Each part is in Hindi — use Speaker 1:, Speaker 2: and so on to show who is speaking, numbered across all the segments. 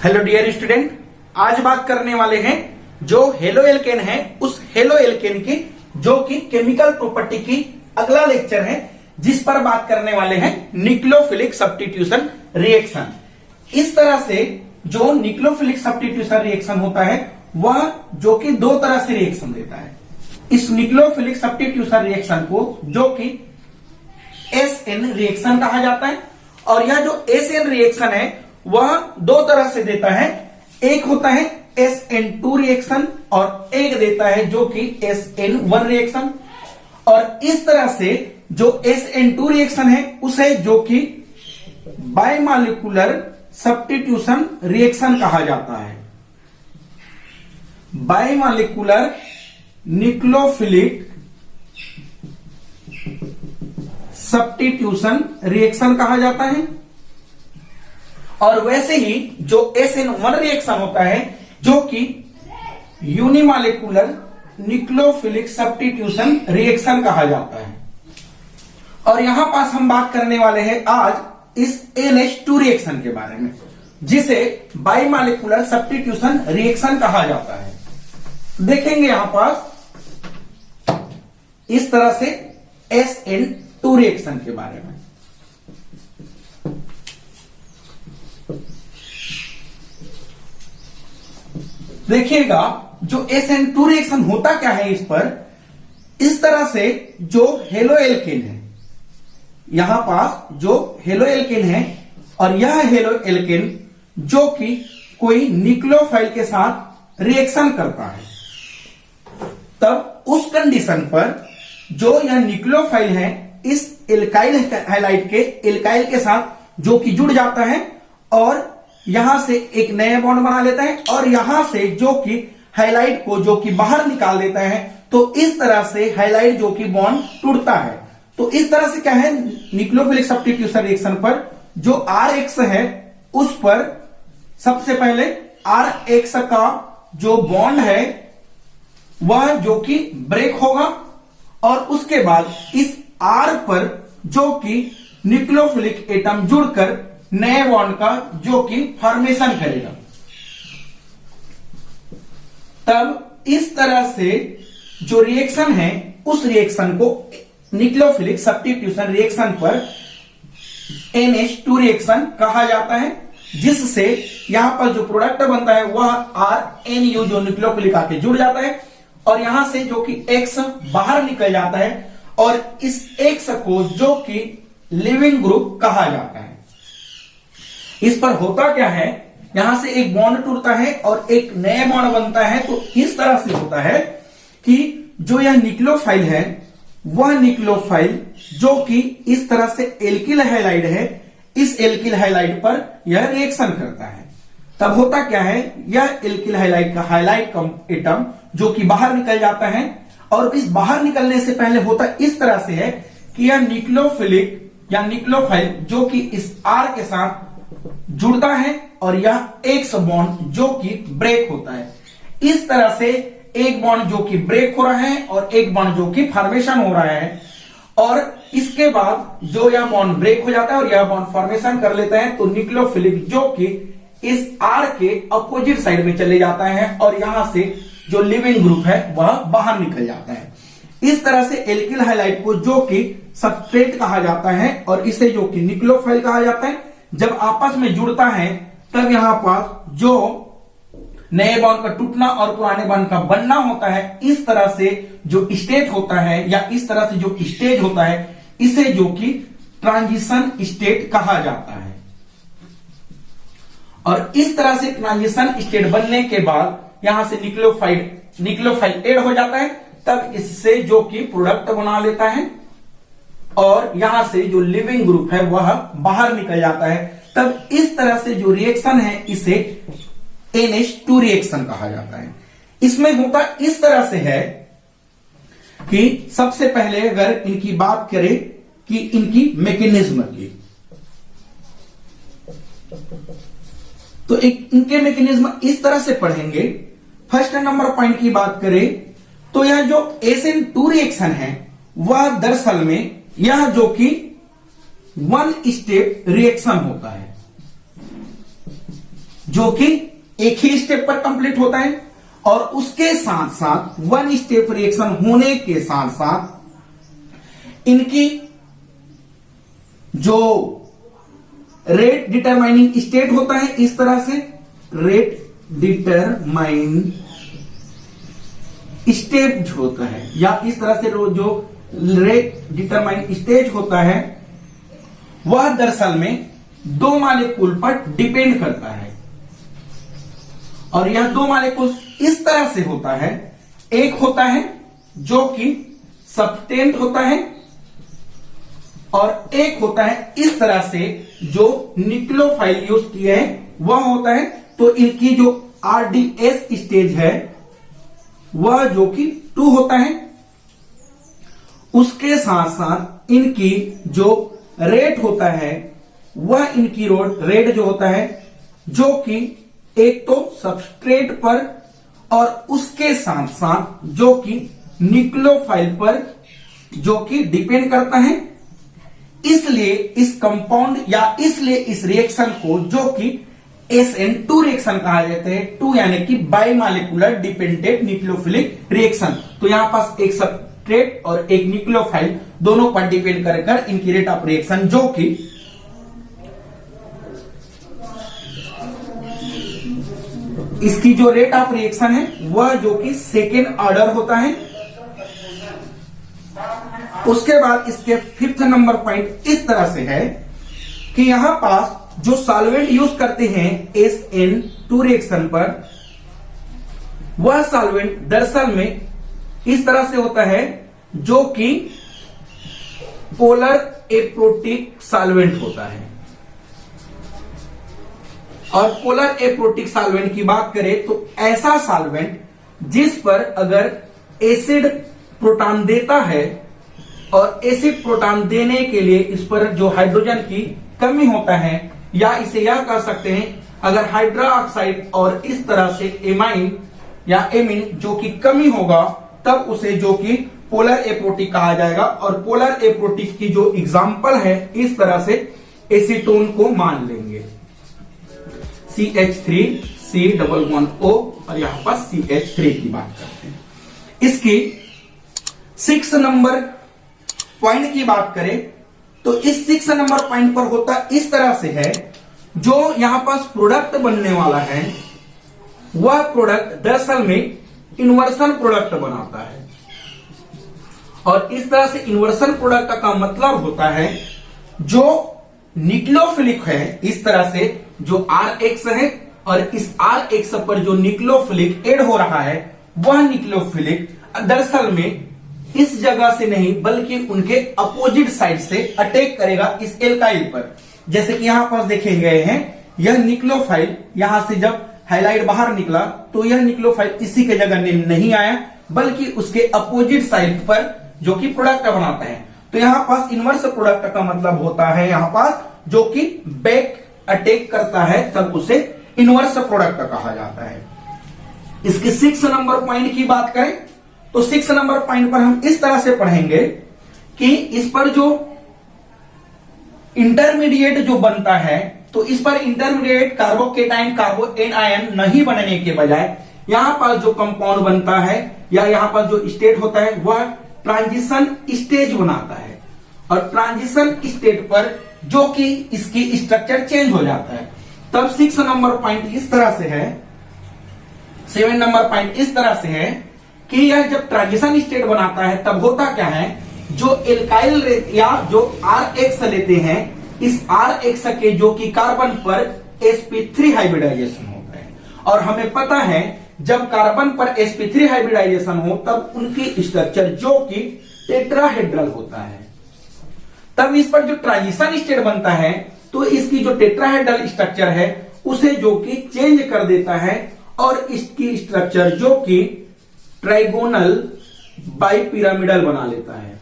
Speaker 1: हेलो डियर स्टूडेंट, आज बात करने वाले हैं जो हेलो एल्केन है उस हेलो एल्केन की जो कि केमिकल प्रॉपर्टी की अगला लेक्चर है, जिस पर बात करने वाले हैं न्यूक्लियोफिलिक सब्स्टिट्यूशन रिएक्शन। इस तरह से जो न्यूक्लियोफिलिक सब्स्टिट्यूशन रिएक्शन होता है वह जो कि दो तरह से रिएक्शन देता है। इस न्यूक्लियोफिलिक सब्स्टिट्यूशन रिएक्शन को जो कि SN रिएक्शन कहा जाता है, और यह जो SN रिएक्शन है वह दो तरह से देता है। एक होता है SN2 रिएक्शन और एक देता है जो कि SN1 रिएक्शन। और इस तरह से जो SN2 रिएक्शन है उसे जो कि बायमॉलिक्यूलर सब्स्टिट्यूशन रिएक्शन कहा जाता है। बायमॉलिक्यूलर न्यूक्लियोफिलिक सब्स्टिट्यूशन रिएक्शन कहा जाता है। और वैसे ही जो SN1 रिएक्शन होता है जो कि यूनिमॉलिक्यूलर न्यूक्लियोफिलिक सब्स्टिट्यूशन रिएक्शन कहा जाता है। और यहां पास हम बात करने वाले हैं आज इस NH2 रिएक्शन के बारे में, जिसे बायमॉलिक्यूलर सब्स्टिट्यूशन रिएक्शन कहा जाता है। देखेंगे यहां पास इस तरह से SN2 रिएक्शन के बारे में। देखिएगा जो SN2 रिएक्शन होता क्या है, इस तरह से जो हेलो एल्केन है, यहां पास जो हेलो एल्केन है और यह हेलो एल्केन जो कि कोई न्यूक्लियोफाइल के साथ रिएक्शन करता है, तब उस कंडीशन पर जो यह न्यूक्लियोफाइल है इस एल्काइल हैलाइड के एल्काइल के साथ जो कि जुड़ जाता है और यहां से एक नया बॉन्ड बना लेता है और यहां से जो कि हैलाइड को जो कि बाहर निकाल देता है। तो इस तरह से हैलाइड जो कि बॉन्ड टूटता है। तो इस तरह से क्या है, न्यूक्लियोफिलिक सब्स्टिट्यूशन रिएक्शन पर जो RX है उस पर सबसे पहले RX का जो बॉन्ड है वह जो कि ब्रेक होगा और उसके बाद इस R पर जो कि न्यूक्लियोफिलिक एटम जुड़कर नए बॉन्ड का जो कि फॉर्मेशन करेगा। तब इस तरह से जो रिएक्शन है उस रिएक्शन को न्यूक्लियोफिलिक सब्स्टिट्यूशन रिएक्शन पर NH2 रिएक्शन कहा जाता है, जिससे यहां पर जो प्रोडक्ट बनता है वह RNU जो न्यूक्लियोफिलिक आके जुड़ जाता है और यहां से जो कि X बाहर निकल जाता है और इस X को जो कि लिविंग ग्रुप कहा जाता है। इस पर होता क्या है, यहां से एक बॉन्ड टूटता है और एक नया बॉन्ड बनता है। तो इस तरह से होता है कि जो यह न्यूक्लियोफाइल है वह न्यूक्लियोफाइल जो कि इस तरह से एल्किल हैलाइड है, इस एल्किल हैलाइड पर यह रिएक्शन करता है। तब होता क्या है, यह एल्किल हैलाइड का हैलाइड का एटम जो कि बाहर निकल जाता है और इस बाहर निकलने से पहले होता इस तरह से है कि यह न्यूक्लियोफिलिक या न्यूक्लियोफाइल जो कि इस R के साथ जुड़ता है और यह एक बॉन्ड जो कि ब्रेक होता है। इस तरह से एक बॉन्ड जो कि ब्रेक हो रहा है और एक बॉन्ड जो कि फॉर्मेशन हो रहा है, और इसके बाद जो यह बॉन्ड ब्रेक हो जाता है और यह बॉन्ड फॉर्मेशन कर लेता है तो न्यूक्लियोफिलिक जो कि इस R के अपोजिट साइड में चले जाता है और यहां से जो लिविंग ग्रुप है वह बाहर निकल जाता है। इस तरह से एल्किल हैलाइड को जो कि सबस्ट्रेट कहा जाता है और इसे जो कि न्यूक्लियोफाइल कहा जाता है, जब आपस में जुड़ता है तब यहां पर जो नए बॉन्ड का टूटना और पुराने बॉन्ड का बनना होता है। इस तरह से जो स्टेट होता है या इस तरह से जो स्टेज होता है इसे जो कि ट्रांजिशन स्टेट कहा जाता है। और इस तरह से ट्रांजिशन स्टेट बनने के बाद यहां से न्यूक्लियोफाइल ऐड हो जाता है, तब इससे जो कि प्रोडक्ट बना लेता है और यहां से जो लिविंग ग्रुप है वह बाहर निकल जाता है। तब इस तरह से जो रिएक्शन है इसे NH2 रिएक्शन कहा जाता है। इसमें होता इस तरह से है कि सबसे पहले अगर इनकी बात करें कि इनकी मैकेनिज्म की, तो इनके मैकेनिज्म इस तरह से पढ़ेंगे। फर्स्ट नंबर पॉइंट की बात करें तो यह जो SN2 रिएक्शन है वह दरअसल में यह जो कि 1 स्टेप रिएक्शन होता है। जो कि एक ही स्टेप पर कंप्लीट होता है, और उसके साथ साथ वन स्टेप रिएक्शन होने के साथ साथ इनकी जो रेट डिटरमाइनिंग स्टेट होता है, इस तरह से रेट डिटरमाइन स्टेप जो होता है, या इस तरह से जो रेट डिटरमाइन स्टेज होता है, वह दरअसल में दो मॉलिक्यूल पर डिपेंड करता है। और यह दो मॉलिक्यूल इस तरह से होता है, एक होता है जो कि सब्सटेंट होता है, और एक होता है इस तरह से जो न्यूक्लियोफाइल यूज किए हैं वह होता है। तो इनकी जो आरडीएस स्टेज है वह जो कि 2 होता है। उसके साथ साथ इनकी जो रेट होता है वह इनकी रेट जो होता है, जो कि एक तो सबस्ट्रेट पर और उसके साथ साथ जो कि न्यूक्लियोफाइल पर जो कि डिपेंड करता है। इसलिए इस कंपाउंड या इसलिए इस रिएक्शन को जो कि SN2 रिएक्शन कहा जाता है, 2 यानी कि बाइमॉलिक्यूलर डिपेंडेंट न्यूक्लियोफिलिक रिएक्शन। तो यहां पास एक सबस्ट्रेट और एक न्यूक्लियोफाइल दोनों पर डिपेंड कर इनकी रेट ऑफ रिएक्शन, जो कि इसकी जो रेट ऑफ रिएक्शन है वह जो कि सेकेंड ऑर्डर होता है। उसके बाद इसके 5th नंबर पॉइंट इस तरह से है कि यहां पास जो सॉल्वेंट यूज करते हैं SN2 रिएक्शन पर, वह सॉल्वेंट दरअसल में इस तरह से होता है जो कि पोलर एप्रोटिक सॉल्वेंट होता है। और पोलर एप्रोटिक सॉल्वेंट की बात करें तो ऐसा सॉल्वेंट जिस पर अगर एसिड प्रोटॉन देता है, और एसिड प्रोटॉन देने के लिए इस पर जो हाइड्रोजन की कमी होता है, या इसे यह कह सकते हैं अगर हाइड्रा ऑक्साइड और इस तरह से एमाइन या एमिन जो कि कमी होगा, तब उसे जो कि पोलर एप्रोटिक कहा जाएगा। और पोलर एप्रोटिक की जो एग्जाम्पल है, इस तरह से एसीटोन को मान लेंगे, CH3C11O, और यहां पर CH3 की बात करते हैं। इसकी 6 नंबर पॉइंट की बात करें तो इस 6 नंबर पॉइंट पर होता इस तरह से है, जो यहां पास प्रोडक्ट बनने वाला है वह प्रोडक्ट दरअसल में इन्वर्सन प्रोडक्ट बनाता है। और इस तरह से इन्वर्सन प्रोडक्ट का मतलब होता है जो न्यूक्लियोफिलिक है, इस तरह से जो RH है, और इस RH पर जो न्यूक्लियोफिलिक ऐड हो रहा है, वह न्यूक्लियोफिलिक दरअसल में इस जगह से नहीं बल्कि उनके अपोजिट साइड से अटैक करेगा इस एल्काइल पर। जैसे कि यहां पर देखे गए हैं, यह न्यूक्लियोफाइल यहां से जब हाइलाइट बाहर निकला तो यह न्यूक्लियोफाइल इसी के जगह नहीं आया, बल्कि उसके अपोजिट साइड पर जो कि प्रोडक्ट बनाता है। तो यहां पास इनवर्स प्रोडक्ट का मतलब होता है यहां पास जो कि बैक अटैक करता है, तब उसे इनवर्स प्रोडक्ट कहा जाता है। इसके 6 नंबर पॉइंट की बात करें तो 6 नंबर पॉइंट पर हम इस तरह से पढ़ेंगे कि इस पर जो इंटरमीडिएट जो बनता है, तो इस पर इंटरमीडिएट कार्बोकेटाइन कार्बो एनायन नहीं बनने के बजाय यहां पर जो कंपाउंड बनता है या यहां पर जो स्टेट होता है वह ट्रांजिशन स्टेज बनाता है। और ट्रांजिशन स्टेट पर जो कि इसकी स्ट्रक्चर चेंज हो जाता है, तब 6 नंबर पॉइंट इस तरह से है, 7 नंबर पॉइंट इस तरह से है कि यह जब ट्रांजिशन स्टेट बनाता है तब होता क्या है, जो एल्काइल या जो RH लेते हैं, इस RH के जो कि कार्बन पर sp3 हाइब्रिडाइजेशन होता है। और हमें पता है जब कार्बन पर sp3 हाइब्रिडाइजेशन हो तब उनकी स्ट्रक्चर जो कि टेट्राहेड्रल होता है। तब इस पर जो ट्रांजिशन स्टेट बनता है तो इसकी जो टेट्राहेड्रल स्ट्रक्चर है उसे जो कि चेंज कर देता है, और इसकी स्ट्रक्चर जो कि ट्राइगोनल बाइपिरामिडल बना लेता है।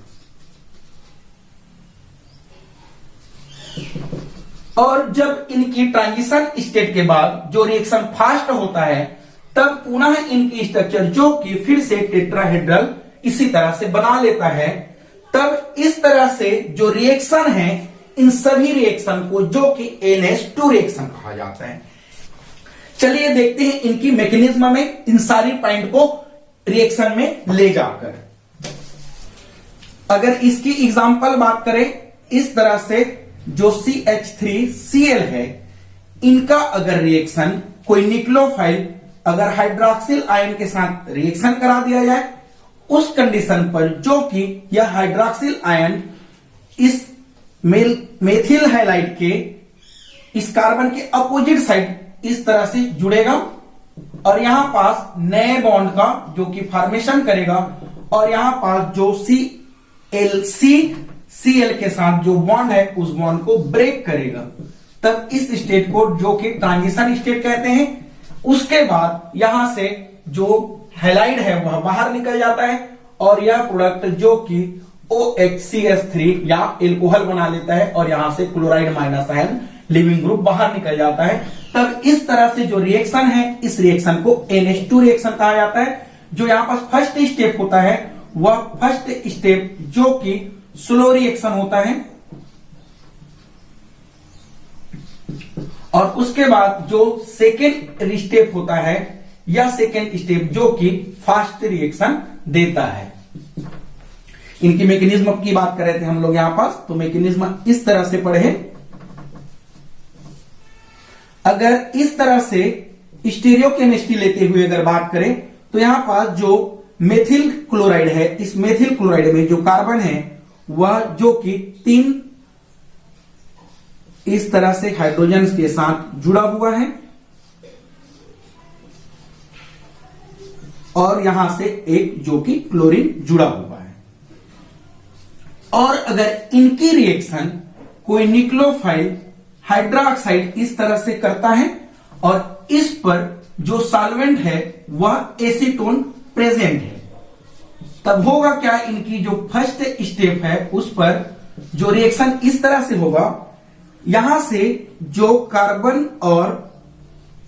Speaker 1: और जब इनकी ट्रांजिशन स्टेट के बाद जो रिएक्शन फास्ट होता है, तब पुनः इनकी स्ट्रक्चर जो कि फिर से टेट्राहेड्रल इसी तरह से बना लेता है। तब इस तरह से जो रिएक्शन है, इन सभी रिएक्शन को जो कि NH2 रिएक्शन कहा जाता है। चलिए देखते हैं इनकी मैकेनिज्म में इन सारी पॉइंट को रिएक्शन में ले जाकर। अगर इसकी एग्जांपल बात करें, इस तरह से जो CH3Cl है, इनका अगर रिएक्शन कोई न्यूक्लियोफाइल अगर हाइड्रोक्सिल आयन के साथ रिएक्शन करा दिया जाए, उस कंडीशन पर जो कि यह हाइड्रोक्सिल आयन इस मेथिल हैलाइड के इस कार्बन के अपोजिट साइड इस तरह से जुड़ेगा और यहां पास नए बॉन्ड का जो कि फॉर्मेशन करेगा और यहां पास जो Cl के साथ जो बॉन्ड है उस बॉन्ड को ब्रेक करेगा। तब इस स्टेट को जो कि ट्रांजिशन स्टेट कहते हैं। उसके बाद यहां से जो हैलाइड है वह बाहर निकल जाता है और यह प्रोडक्ट जो कि OHCH3 या एल्कोहल बना लेता है और यहां से chloride minus ion leaving group बाहर निकल जाता है। तब इस तरह से जो रिएक्शन है, इस रिएक्शन को NH2 रिएक्शन कहा जाता है। जो यहां पर फर्स्ट स्टेप होता है वह फर्स्ट स्टेप जो कि स्लो रिएक्शन होता है और उसके बाद जो सेकेंड स्टेप होता है या सेकेंड स्टेप जो कि फास्ट रिएक्शन देता है। इनकी मैकेनिज्म की बात कर रहे थे हम लोग यहां पास, तो मैकेनिज्म इस तरह से पढ़े। अगर इस तरह से स्टीरियोकेमिस्ट्री लेते हुए अगर बात करें तो यहां पास जो मेथिल क्लोराइड है, इस मेथिल क्लोराइड में जो कार्बन है वह जो कि 3 इस तरह से हाइड्रोजन के साथ जुड़ा हुआ है और यहां से एक जो कि क्लोरीन जुड़ा हुआ है। और अगर इनकी रिएक्शन कोई न्यूक्लियोफाइल हाइड्रोक्साइड इस तरह से करता है और इस पर जो सॉल्वेंट है वह एसीटोन प्रेजेंट है, तब होगा क्या, इनकी जो फर्स्ट स्टेप है उस पर जो रिएक्शन इस तरह से होगा, यहां से जो कार्बन और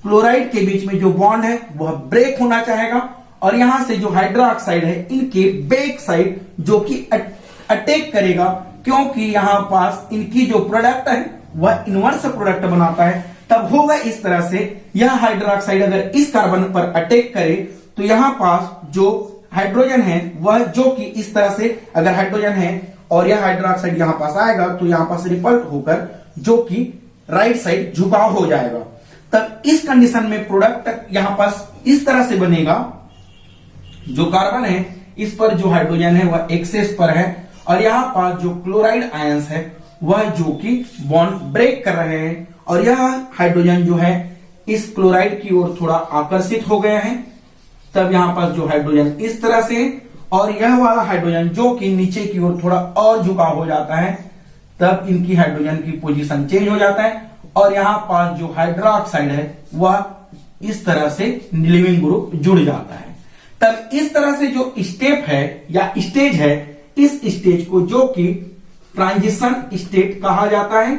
Speaker 1: क्लोराइड के बीच में जो बॉन्ड है वह ब्रेक होना चाहेगा और यहां से जो हाइड्रोक्साइड है इनके बैक साइड जो कि अटैक करेगा, क्योंकि यहां पास इनकी जो प्रोडक्ट है वह इनवर्स प्रोडक्ट बनाता है। तब होगा इस तरह से, यह हाइड्रोक्साइड अगर इस कार्बन पर अटैक करे तो यहां पास जो हाइड्रोजन है वह जो कि इस तरह से अगर हाइड्रोजन है और यह हाइड्रोक्साइड यहां पास आएगा तो यहां पास रिपल्ट होकर जो कि राइट साइड झुकाव हो जाएगा। तब इस कंडीशन में प्रोडक्ट यहां पास इस तरह से बनेगा, जो कार्बन है इस पर जो हाइड्रोजन है वह एक्सेस पर है और यहां पास जो क्लोराइड आयंस है वह जो कि बॉन्ड ब्रेक कर रहे हैं और यह हाइड्रोजन जो है इस क्लोराइड की ओर थोड़ा आकर्षित हो गया है। तब यहां पास जो हाइड्रोजन इस तरह से और यह वाला हाइड्रोजन जो कि नीचे की ओर थोड़ा और झुकाव हो जाता है, तब इनकी हाइड्रोजन की पोजीशन चेंज हो जाता है और यहां पास जो हाइड्रोक्साइड है वह इस तरह से लिविंग ग्रुप जुड़ जाता है। तब इस तरह से जो स्टेप है या स्टेज है, इस स्टेज को जो कि ट्रांजिशन स्टेट कहा जाता है,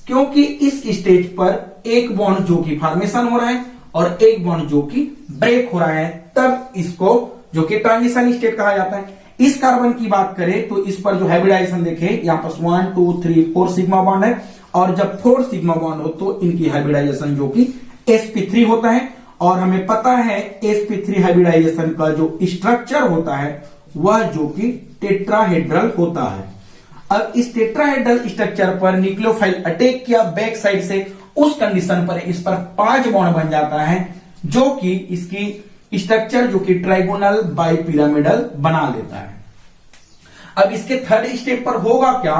Speaker 1: क्योंकि इस स्टेज पर एक बॉन्ड जो कि फॉर्मेशन हो रहा है और एक बॉन्ड जो कि ब्रेक हो रहा है, तब इसको जो कि ट्रांजिशन स्टेट कहा जाता है। इस कार्बन की बात करें तो इस पर जो हाइब्रिडाइजेशन देखें, यहां पर 1 2 3 4 सिग्मा बॉन्ड है और जब 4 सिग्मा बॉन्ड हो तो इनकी हाइब्रिडाइजेशन जो कि sp3 होता है और हमें पता है sp3 हाइब्रिडाइजेशन का जो स्ट्रक्चर होता है वह जो कि टेट्राहेड्रल होता है। अब इस टेट्राहेड्रल स्ट्रक्चर पर न्यूक्लियोफाइल अटैक किया बैक साइड से, उस कंडीशन पर इस पर 5 बॉन्ड बन जाता है जो कि इसकी स्ट्रक्चर जो कि ट्राइगोनल बाइपिरामिडल बना देता है। अब इसके थर्ड स्टेप पर होगा क्या,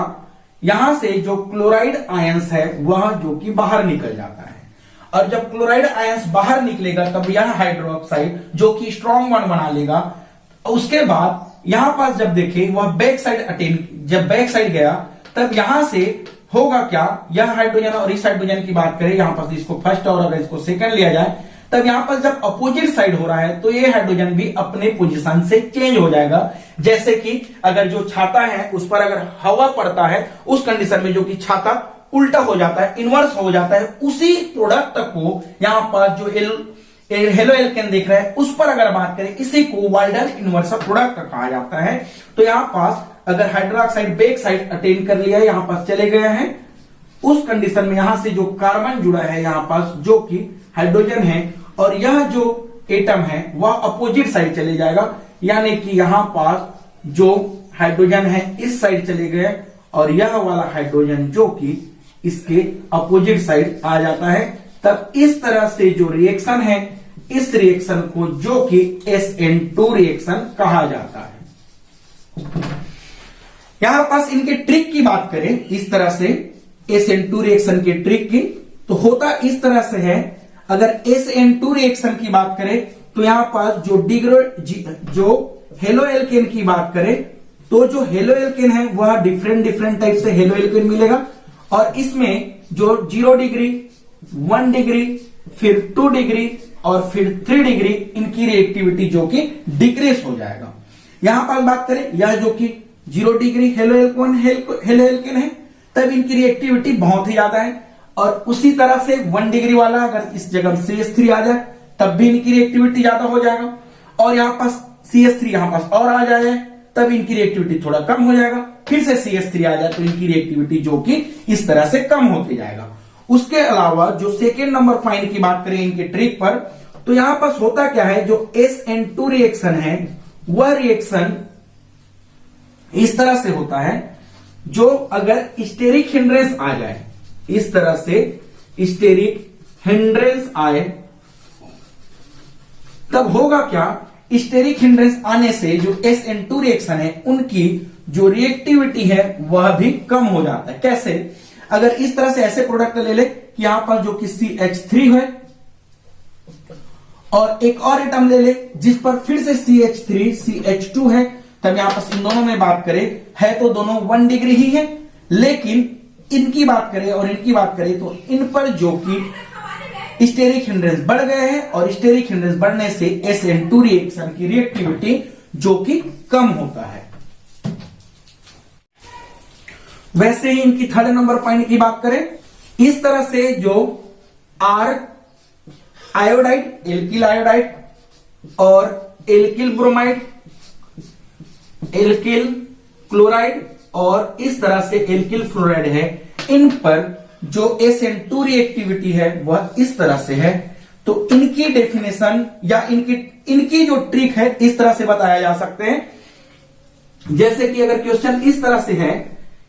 Speaker 1: यहां से जो क्लोराइड आयंस है वह जो कि बाहर निकल जाता है और जब क्लोराइड आयंस बाहर निकलेगा तब यह हाइड्रोक्साइड जो कि स्ट्रॉन्ग बॉन्ड बना लेगा। उसके बाद यहां पास जब देखें वह बैक साइड जब बैक साइड गया तब यहां से होगा क्या, यह हाइड्रोजन और इस हाइड्रोजन की बात करें, यहां पास इसको फर्स्ट और अगर इसको सेकंड लिया जाए तब यहां पर जब अपोजिट साइड हो रहा है तो ये हाइड्रोजन भी अपने पोजीशन से चेंज हो जाएगा। जैसे कि अगर जो छाता है उस पर अगर हवा पड़ता है उस कंडीशन में जो कि छाता उल्टा हो जाता है, इनवर्स हो जाता है, उसी प्रोडक्ट को यहां पर जो हेलो एल्केन देख रहे हैं उस पर अगर बात करें, इसी को वाल्डन इनवर्स प्रोडक्ट कहा जाता है। तो यहां पास अगर हाइड्रोक्साइड बैक साइड अटेन कर लिया यहां पास चले गए हैं, उस कंडीशन में यहां से जो कार्बन जुड़ा है यहां पास जो कि हाइड्रोजन है और यह जो एटम है वह अपोजिट साइड चले जाएगा, यानी कि यहां पास जो हाइड्रोजन है इस साइड चले गए और यह वाला हाइड्रोजन जो कि इसके अपोजिट साइड आ जाता है। तब इस तरह से जो रिएक्शन है, इस रिएक्शन को जो कि SN2 रिएक्शन कहा जाता है। यहां पास इनके ट्रिक की बात करें, इस तरह से SN2 रिएक्शन के ट्रिक की, तो होता इस तरह से है। अगर SN2 रिएक्शन की बात करें तो यहां पास जो हेलो एल्केन की बात करें तो जो हेलो एल्केन है वह डिफरेंट टाइप से हेलो एल्केन मिलेगा और इसमें जो 0 डिग्री, 1 डिग्री, फिर 2 डिग्री और फिर 3 डिग्री इनकी रिएक्टिविटी जो कि डिक्रीज हो जाएगा। यहां पर बात करें यह जो कि 0 डिग्री हेलो एल्केन है, तब इनकी रिएक्टिविटी बहुत ही ज्यादा है। और उसी तरह से 1 डिग्री वाला अगर इस जगह CH3 आ जाए तब भी इनकी रिएक्टिविटी ज्यादा हो जाएगा और यहां पास CH3 यहां पास और आ जाए तब इनकी रिएक्टिविटी थोड़ा कम हो जाएगा। फिर से CH3 आ जाए तो इनकी रिएक्टिविटी जो कि इस तरह से कम होते जाएगा। उसके अलावा जो सेकेंड नंबर पॉइंट की बात करें इनके ट्रिक पर, तो यहां पास होता क्या है, जो SN2 रिएक्शन है वह रिएक्शन इस तरह से होता है, जो अगर स्टेरिक हिंड्रेंस आ जाए, इस तरह से स्टेरिक हिंड्रेंस आए तब होगा क्या, स्टेरिक हिंड्रेंस आने से जो SN2 रिएक्शन है उनकी जो रिएक्टिविटी है वह भी कम हो जाता है। कैसे, अगर इस तरह से ऐसे प्रोडक्ट ले ले कि यहां पर जो कि CH3 है और एक और एटम ले ले जिस पर फिर से CH3 CH2 है, तब यहां पर इन दोनों में बात करें है तो दोनों 1 डिग्री ही है, लेकिन इनकी बात करें और इनकी बात करें तो इन पर जो कि स्टेरिक हिंड्रेंस बढ़ गए हैं और स्टेरिक हिंड्रेंस बढ़ने से SN2 रिएक्शन की रिएक्टिविटी जो कि कम होता है। वैसे ही इनकी थर्ड नंबर पॉइंट की बात करें, इस तरह से जो R आयोडाइड, एल्किल आयोडाइड और एल्किल ब्रोमाइड, एल्किल क्लोराइड और इस तरह से एल्किल फ्लोराइड है, इन पर जो SN2 रिएक्टिविटी है वह इस तरह से है। तो इनकी डेफिनेशन या इनकी जो ट्रिक है इस तरह से बताया जा सकते हैं। जैसे कि अगर क्वेश्चन इस तरह से है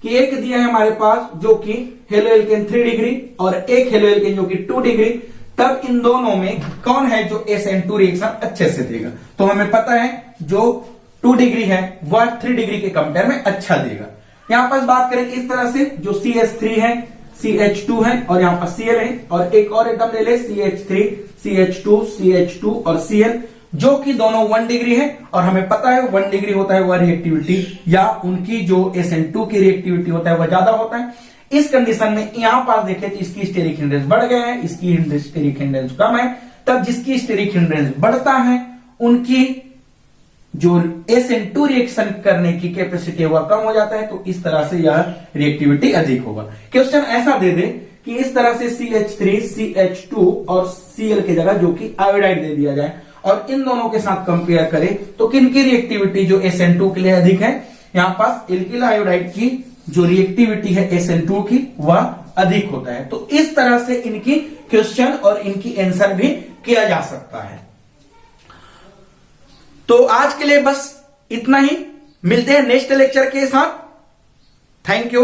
Speaker 1: कि एक दिया है हमारे पास जो कि हेलो एल्केन 3 डिग्री और एक हेलो एल्केन जो कि 2 डिग्री, तब इन दोनों में कौन है जो SN2 रिएक्शन अच्छे से देगा। तो हमें पता है जो 2 डिग्री है वह 3 डिग्री के कंपेयर में अच्छा देगा। यहां पर बात करें इस तरह से जो CH3 है, CH2 है और यहां पर Cl है और एक और एटम ले ले CH3 CH2 CH2 और Cl, जो कि दोनों 1 डिग्री है और हमें पता है 1 डिग्री होता है वह रिएक्टिविटी या उनकी जो SN2 की रिएक्टिविटी होता है वह ज्यादा होता है। इस कंडीशन में यहां पर देखें तो इसकी स्टेरिक हिंड्रेंस बढ़ गए हैं, इसकी स्टेरिक हिंड्रेंस कम है, तब जिसकी स्टेरिक हिंड्रेंस बढ़ता है उनकी जो SN2 रिएक्शन करने की कैपेसिटी वह कम हो जाता है। तो इस तरह से यह रिएक्टिविटी अधिक होगा। क्वेश्चन ऐसा दे दे कि इस तरह से CH3 CH2 और Cl की जगह जो कि आयोडाइड दे दिया जाए और इन दोनों के साथ कंपेयर करें तो किनकी रिएक्टिविटी जो SN2 के लिए अधिक है, यहां पास एल्किल आयोडाइड की जो रिएक्टिविटी है SN2 की वह अधिक होता है। तो इस तरह से इनकी क्वेश्चन और इनकी आंसर भी किया जा सकता है। तो आज के लिए बस इतना ही, मिलते हैं नेक्स्ट लेक्चर के साथ। Thank you.